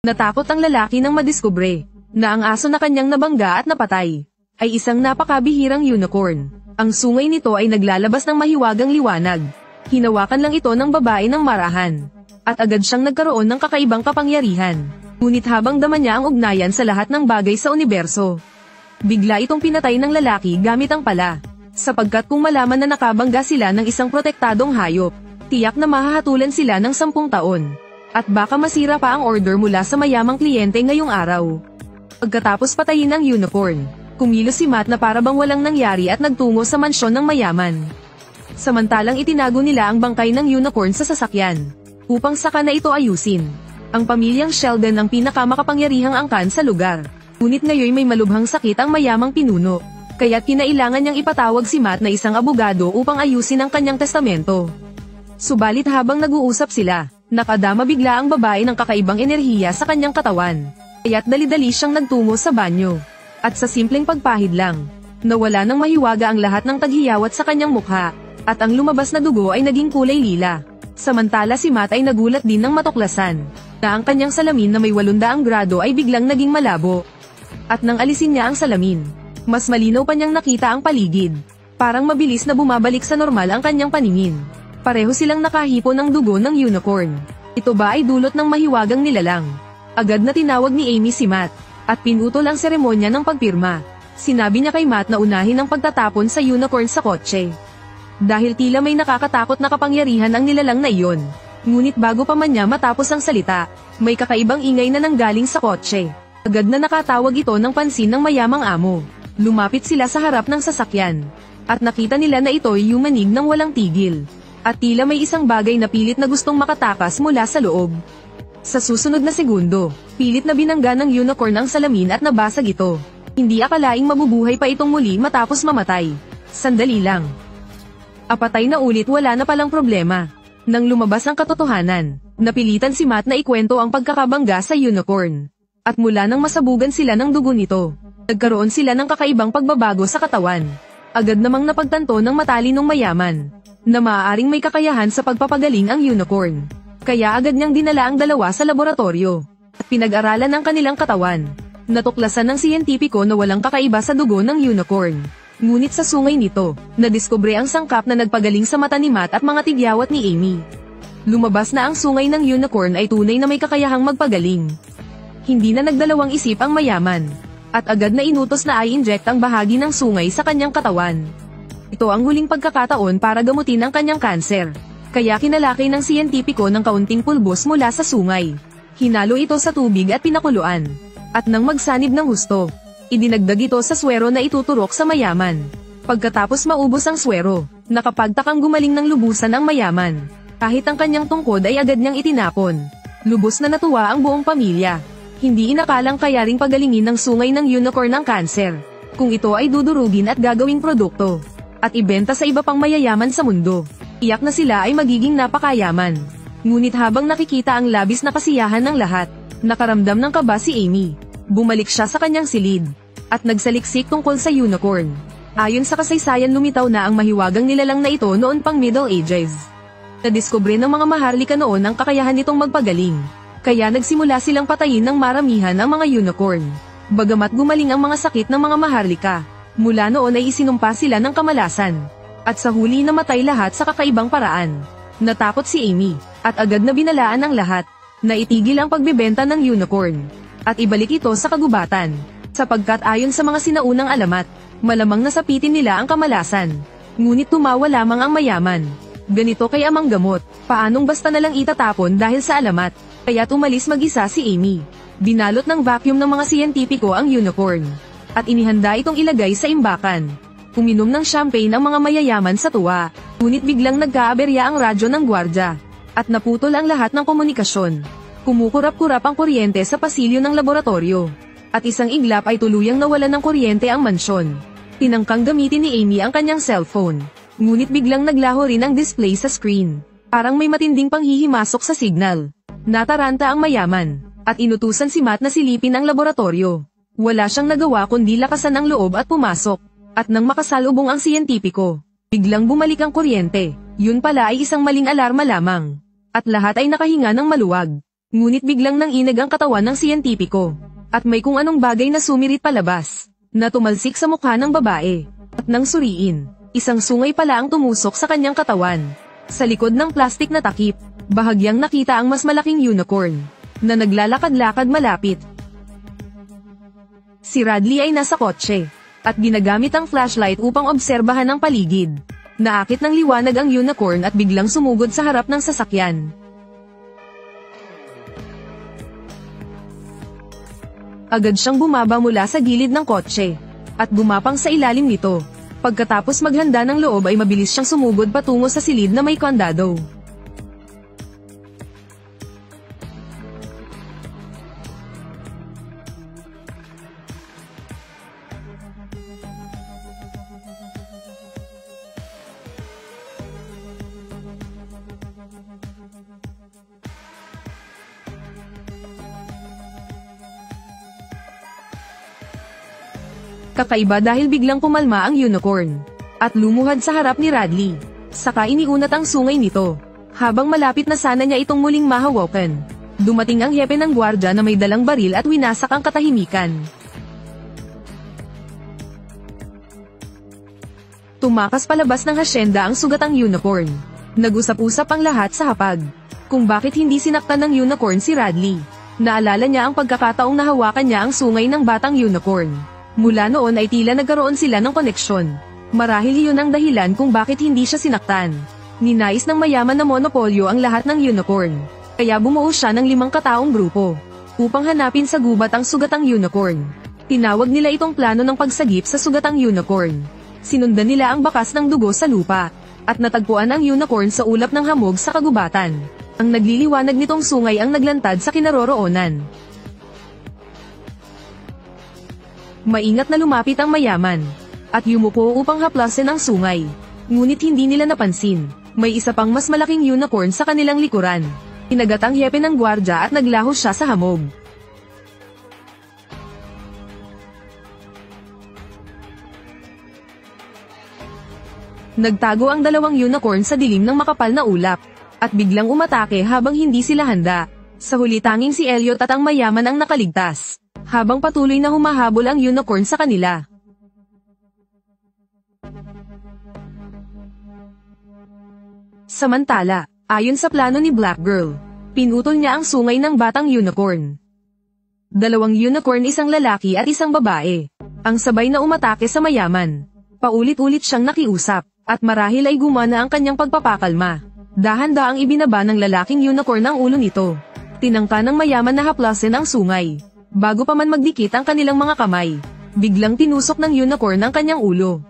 Natakot ang lalaki nang madiskubre na ang aso na kanyang nabangga at napatay ay isang napakabihirang unicorn. Ang sungay nito ay naglalabas ng mahiwagang liwanag. Hinawakan lang ito ng babae ng marahan. At agad siyang nagkaroon ng kakaibang kapangyarihan. Ngunit habang dama niya ang ugnayan sa lahat ng bagay sa universo, bigla itong pinatay ng lalaki gamit ang pala. Sapagkat kung malaman na nakabangga sila ng isang protektadong hayop, tiyak na mahahatulan sila ng 10 taon. At baka masira pa ang order mula sa mayamang kliyente ngayong araw. Pagkatapos patayin ang unicorn, kumilos si Matt na para bang walang nangyari at nagtungo sa mansyon ng mayaman. Samantalang itinago nila ang bangkay ng unicorn sa sasakyan, upang saka na ito ayusin. Ang pamilyang Sheldon ang pinakamakapangyarihang angkan sa lugar. Ngunit ngayon may malubhang sakit ang mayamang pinuno, kaya't kinailangan niyang ipatawag si Matt na isang abogado upang ayusin ang kanyang testamento. Subalit habang nag-uusap sila, nakadama bigla ang babae ng kakaibang enerhiya sa kanyang katawan. Kaya't dali-dali siyang nagtungo sa banyo. At sa simpleng pagpahid lang, nawala ng mahiwaga ang lahat ng taghiyawat sa kanyang mukha, at ang lumabas na dugo ay naging kulay lila. Samantala si Matt ay nagulat din ng matuklasan na ang kanyang salamin na may 800 grado ay biglang naging malabo. At nang alisin niya ang salamin, mas malinaw pa niyang nakita ang paligid. Parang mabilis na bumabalik sa normal ang kanyang paningin. Pareho silang nakahipo ng dugo ng unicorn. Ito ba ay dulot ng mahiwagang nilalang? Agad na tinawag ni Amy si Matt, at pinutol ang seremonya ng pagpirma. Sinabi niya kay Matt na unahin ang pagtatapon sa unicorn sa kotse. Dahil tila may nakakatakot na kapangyarihan ang nilalang na iyon. Ngunit bago pa man niya matapos ang salita, may kakaibang ingay na nanggaling sa kotse. Agad na nakatawag ito ng pansin ng mayamang amo. Lumapit sila sa harap ng sasakyan. At nakita nila na ito ay yumanig ng walang tigil. At tila may isang bagay na pilit na gustong makatakas mula sa loob. Sa susunod na segundo, pilit na binangga ng unicorn ang salamin at nabasag ito. Hindi akalaing mabubuhay pa itong muli matapos mamatay. Sandali lang. Apatay na ulit, wala na palang problema. Nang lumabas ang katotohanan, napilitan si Matt na ikwento ang pagkakabangga sa unicorn. At mula nang masabugan sila ng dugo nito, nagkaroon sila ng kakaibang pagbabago sa katawan. Agad namang napagtanto ng matalinong mayaman na maaaring may kakayahan sa pagpapagaling ang unicorn. Kaya agad niyang dinala ang dalawa sa laboratorio at pinag-aralan ang kanilang katawan. Natuklasan ng siyentipiko na walang kakaiba sa dugo ng unicorn. Ngunit sa sungay nito, nadiskubre ang sangkap na nagpagaling sa mata ni Matt at mga tigyawat ni Amy. Lumabas na ang sungay ng unicorn ay tunay na may kakayahang magpagaling. Hindi na nagdalawang isip ang mayaman, at agad na inutos na i-inject ang bahagi ng sungay sa kanyang katawan. Ito ang huling pagkakataon para gamutin ang kanyang kanser. Kaya kinalaki ng siyentipiko ng kaunting pulbos mula sa sungay. Hinalo ito sa tubig at pinakuluan. At nang magsanib ng husto, idinagdag ito sa swero na ituturok sa mayaman. Pagkatapos maubos ang swero, nakapagtakang gumaling ng lubusan ang mayaman. Kahit ang kanyang tungkod ay agad niyang itinapon. Lubos na natuwa ang buong pamilya. Hindi inakalang kaya ring pagalingin ng sungay ng unicorn ang kanser, kung ito ay dudurugin at gagawing produkto, at ibenta sa iba pang mayayaman sa mundo. Iyak na sila ay magiging napakayaman. Ngunit habang nakikita ang labis na kasiyahan ng lahat, nakaramdam ng kaba si Amy. Bumalik siya sa kanyang silid, at nagsaliksik tungkol sa unicorn. Ayon sa kasaysayan, lumitaw na ang mahiwagang nilalang na ito noon pang Middle Ages. Nadiskubre ng mga maharlika noon ang kakayahan nitong magpagaling. Kaya nagsimula silang patayin ng maramihan ang mga unicorn. Bagamat gumaling ang mga sakit ng mga maharlika, mula noon ay isinumpa sila ng kamalasan. At sa huli namatay lahat sa kakaibang paraan. Natakot si Amy, at agad na binalaan ng lahat na itigil ang pagbebenta ng unicorn, at ibalik ito sa kagubatan. Sapagkat ayon sa mga sinaunang alamat, malamang nasapitin nila ang kamalasan. Ngunit tumawa lamang ang mayaman. Ganito kay amang gamot, paanong basta nalang itatapon dahil sa alamat? Kaya't umalis mag-isa si Amy. Binalot ng vacuum ng mga siyentipiko ang unicorn, at inihanda itong ilagay sa imbakan. Uminom ng champagne ang mga mayayaman sa tuwa. Ngunit biglang nagkaaberya ang radyo ng gwardya, at naputol ang lahat ng komunikasyon. Kumukurap-kurap ang kuryente sa pasilyo ng laboratorio, at isang iglap ay tuluyang nawalan ng kuryente ang mansyon. Tinangkang gamitin ni Amy ang kanyang cellphone, ngunit biglang naglaho rin ang display sa screen. Parang may matinding panghihimasok sa signal. Nataranta ang mayaman, at inutusan si Matt na silipin ang laboratorio. Wala siyang nagawa kundi lakasan ang loob at pumasok. At nang makasalubong ang siyentipiko, biglang bumalik ang kuryente. Yun pala ay isang maling alarma lamang. At lahat ay nakahinga ng maluwag. Ngunit biglang nanginag ang katawan ng siyentipiko. At may kung anong bagay na sumirit palabas, na tumalsik sa mukha ng babae. At nang suriin, isang sungay pala ang tumusok sa kanyang katawan. Sa likod ng plastik na takip, bahagyang nakita ang mas malaking unicorn, na naglalakad-lakad malapit. Si Radley ay nasa kotse, at ginagamit ang flashlight upang obserbahan ang paligid. Naakit ng liwanag ang unicorn at biglang sumugod sa harap ng sasakyan. Agad siyang bumaba mula sa gilid ng kotse, at gumapang sa ilalim nito. Pagkatapos maghanda ng loob ay mabilis siyang sumugod patungo sa silid na may kandado. Kakaiba dahil biglang pumalma ang unicorn, at lumuhad sa harap ni Radley. Saka iniunat ang sungay nito. Habang malapit na sana niya itong muling mahawakan, dumating ang hepe ng gwardya na may dalang baril at winasak ang katahimikan. Tumakas palabas ng hasyenda ang sugatang unicorn. Nag-usap-usap ang lahat sa hapag, kung bakit hindi sinaktan ng unicorn si Radley. Naalala niya ang pagkakataong nahawakan niya ang sungay ng batang unicorn. Mula noon ay tila nagkaroon sila ng koneksyon. Marahil iyon ang dahilan kung bakit hindi siya sinaktan. Ninais ng mayaman na monopolyo ang lahat ng unicorn. Kaya bumuo siya ng 5 kataong grupo, upang hanapin sa gubat ang sugatang unicorn. Tinawag nila itong plano ng pagsagip sa sugatang unicorn. Sinundan nila ang bakas ng dugo sa lupa, at natagpuan ang unicorn sa ulap ng hamog sa kagubatan. Ang nagliliwanag nitong sungay ang naglantad sa kinaroroonan. Maingat na lumapit ang mayaman, at yumuko upang haplasin ang sungay. Ngunit hindi nila napansin, may isa pang mas malaking unicorn sa kanilang likuran. Inagat ang hepe ng gwardya at naglaho siya sa hamog. Nagtago ang 2 unicorn sa dilim ng makapal na ulap, at biglang umatake habang hindi sila handa. Sa huli tanging si Elliot at ang mayaman ang nakaligtas, habang patuloy na humahabol ang unicorn sa kanila. Samantala, ayon sa plano ni Black Girl, pinutol niya ang sungay ng batang unicorn. 2 unicorn, isang lalaki at isang babae, ang sabay na umatake sa mayaman. Paulit-ulit siyang nakiusap, at marahil ay gumana ang kanyang pagpapakalma. Dahan-daang ibinaba ng lalaking unicorn ang ulo nito. Tinangka ng mayaman na haplasin ang sungay. Bago pa man magdikit ang kanilang mga kamay, biglang tinusok ng unicorn ang kanyang ulo.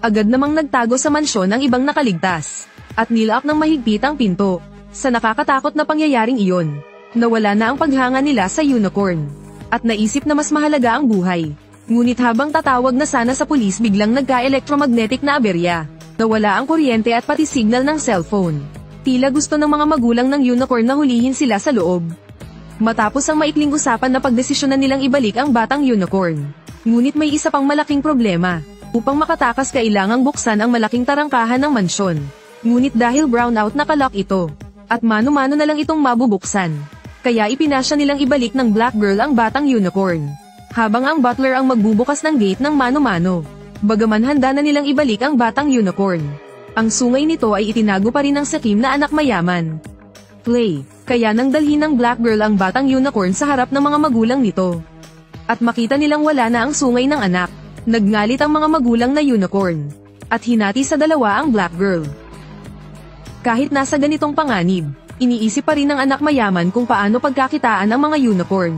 Agad namang nagtago sa mansyon ang ibang nakaligtas, at nilock ng mahigpit ang pinto. Sa nakakatakot na pangyayaring iyon, nawala na ang paghanga nila sa unicorn, at naisip na mas mahalaga ang buhay. Ngunit habang tatawag na sana sa pulis, biglang nagka-electromagnetic na aberya. Nawala ang kuryente at pati signal ng cellphone. Tila gusto ng mga magulang ng unicorn na hulihin sila sa loob. Matapos ang maikling usapan na pagdesisyonan nilang ibalik ang batang unicorn. Ngunit may isa pang malaking problema. Upang makatakas kailangang buksan ang malaking tarangkahan ng mansyon. Ngunit dahil brownout nakalock ito, at mano-mano na lang itong mabubuksan. Kaya ipinasya nilang ibalik ng Black Girl ang batang unicorn, habang ang butler ang magbubukas ng gate ng mano-mano. Bagaman handa na nilang ibalik ang batang unicorn, ang sungay nito ay itinago pa rin ng sakim na anak mayaman. Play, kaya nang dalhin ng Black Girl ang batang unicorn sa harap ng mga magulang nito. At makita nilang wala na ang sungay ng anak, nagngalit ang mga magulang na unicorn, at hinati sa 2 ang Black Girl. Kahit nasa ganitong panganib, iniisip pa rin ng anak mayaman kung paano pagkakitaan ang mga unicorn.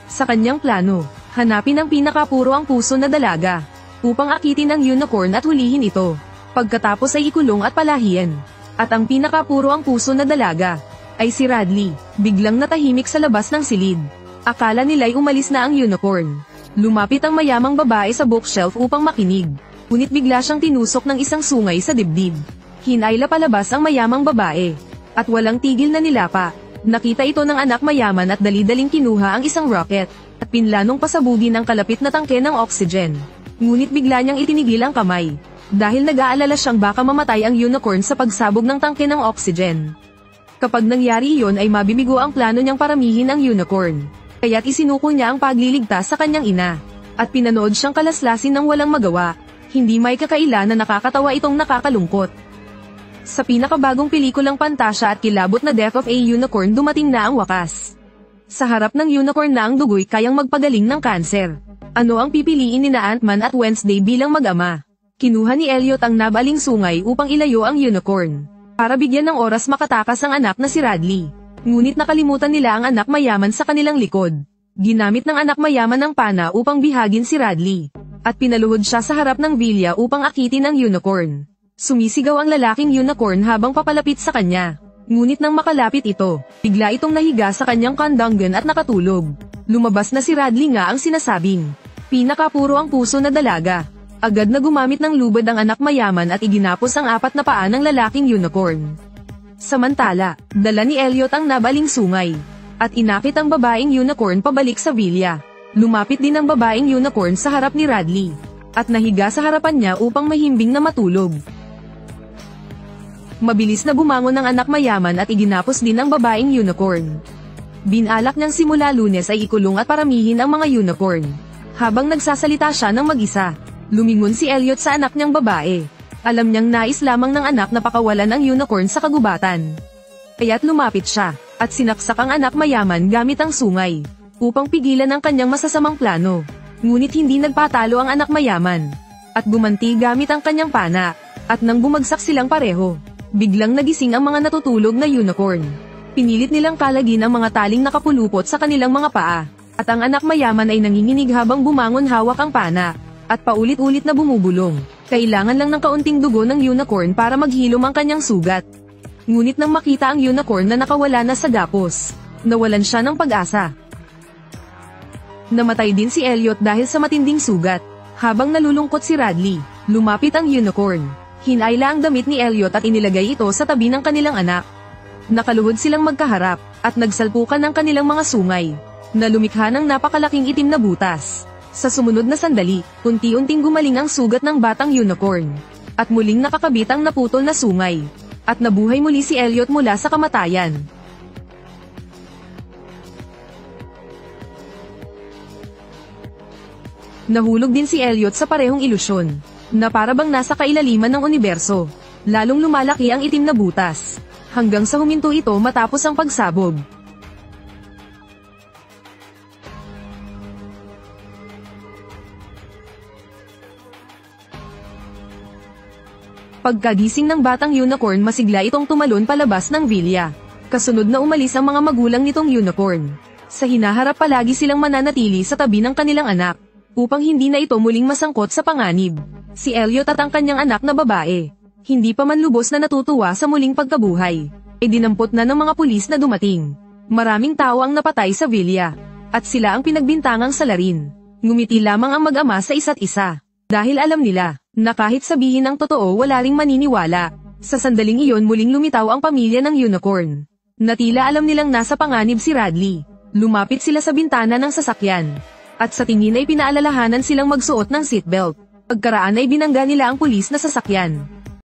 Sa kanyang plano, hanapin ang pinakapuro ang puso na dalaga, upang akitin ang unicorn at hulihin ito. Pagkatapos ay ikulong at palahian. At ang pinakapuro ang puso na dalaga, ay si Radley. Biglang natahimik sa labas ng silid. Akala nila'y umalis na ang unicorn. Lumapit ang mayamang babae sa bookshelf upang makinig. Ngunit bigla siyang tinusok ng isang sungay sa dibdib. Hinayla palabas ang mayamang babae, at walang tigil na nilapa. Nakita ito ng anak mayaman at dali-daling kinuha ang isang rocket, at pinlanong pasabugin ang kalapit na tangke ng oxygen. Ngunit bigla niyang itinigil ang kamay. dahil nag-aalala siyang baka mamatay ang unicorn sa pagsabog ng tangke ng oxygen. Kapag nangyari iyon ay mabibigo ang plano niyang paramihin ang unicorn. Kaya't isinuko niya ang pagliligtas sa kanyang ina. At pinanood siyang kalaslasin ng walang magawa. Hindi may kakaila na nakakatawa itong nakakalungkot. Sa pinakabagong pelikulang Pantasya at Kilabot na Death of a Unicorn dumating na ang wakas. Sa harap ng unicorn na ang dugo'y kayang magpagaling ng kanser. Ano ang pipiliin ni Ant-Man at Wednesday bilang mag-ama? Kinuha ni Elliot ang nabaling sungay upang ilayo ang unicorn. Para bigyan ng oras makatakas ang anak na si Radley. Ngunit nakalimutan nila ang anak mayaman sa kanilang likod. Ginamit ng anak mayaman ang pana upang bihagin si Radley. At pinaluhod siya sa harap ng villa upang akitin ang unicorn. Sumisigaw ang lalaking unicorn habang papalapit sa kanya. Ngunit nang makalapit ito, bigla itong nahiga sa kanyang kandanggan at nakatulog. Lumabas na si Radley nga ang sinasabing, pinakapuro ang puso na dalaga. Agad na gumamit ng lubad ang anak mayaman at iginapos ang 4 na paa ng lalaking unicorn. Samantala, dala ni Elliot ang nabaling sungay. At inakit ang babaeng unicorn pabalik sa villa. Lumapit din ang babaeng unicorn sa harap ni Radley. At nahiga sa harapan niya upang mahimbing na matulog. Mabilis na bumangon ang anak mayaman at iginapos din ang babaeng unicorn. Binalak niyang simula Lunes ay ikulong at paramihin ang mga unicorn. Habang nagsasalita siya ng mag-isa, lumingon si Elliot sa anak niyang babae. Alam niyang nais lamang ng anak na pakawalan ang unicorn sa kagubatan. Kaya't lumapit siya, at sinaksak ang anak mayaman gamit ang sungay, upang pigilan ang kanyang masasamang plano. Ngunit hindi nagpatalo ang anak mayaman, at gumanti gamit ang kanyang pana, at nang bumagsak silang pareho, biglang nagising ang mga natutulog na unicorn. Pinilit nilang kalagin ang mga taling nakapulupot sa kanilang mga paa, at ang anak mayaman ay nanginginig habang bumangon hawak ang pana, at paulit-ulit na bumubulong. Kailangan lang ng kaunting dugo ng unicorn para maghilom ang kanyang sugat. Ngunit nang makita ang unicorn na nakawala na sa gapos, nawalan siya ng pag-asa. Namatay din si Elliot dahil sa matinding sugat. Habang nalulungkot si Radley, lumapit ang unicorn. Hinayla ang damit ni Elliot at inilagay ito sa tabi ng kanilang anak. Nakaluhod silang magkaharap, at nagsalpukan ng kanilang mga sungay, na lumikha ng napakalaking itim na butas. Sa sumunod na sandali, unti-unting gumaling ang sugat ng batang unicorn. At muling nakakabit ang naputol na sungay. At nabuhay muli si Elliot mula sa kamatayan. Nahulog din si Elliot sa parehong ilusyon, na para bang nasa kailaliman ng universo. Lalong lumalaki ang itim na butas, hanggang sa huminto ito matapos ang pagsabog. Pagkagising ng batang unicorn masigla itong tumalon palabas ng villa. Kasunod na umalis ang mga magulang nitong unicorn. Sa hinaharap palagi silang mananatili sa tabi ng kanilang anak, upang hindi na ito muling masangkot sa panganib. Si Elliot at ang kanyang anak na babae, hindi pa man lubos na natutuwa sa muling pagkabuhay, dinampot na ng mga pulis na dumating. Maraming tao ang napatay sa villa, at sila ang pinagbintangang salarin. Ngumiti lamang ang mag-ama sa isa't isa, dahil alam nila, na kahit sabihin ang totoo wala ring maniniwala. Sa sandaling iyon muling lumitaw ang pamilya ng unicorn. Natila alam nilang nasa panganib si Radley. Lumapit sila sa bintana ng sasakyan. At sa tingin ay pinaalalahanan silang magsuot ng seatbelt. Pagkaraan ay binangga nila ang pulis na sasakyan.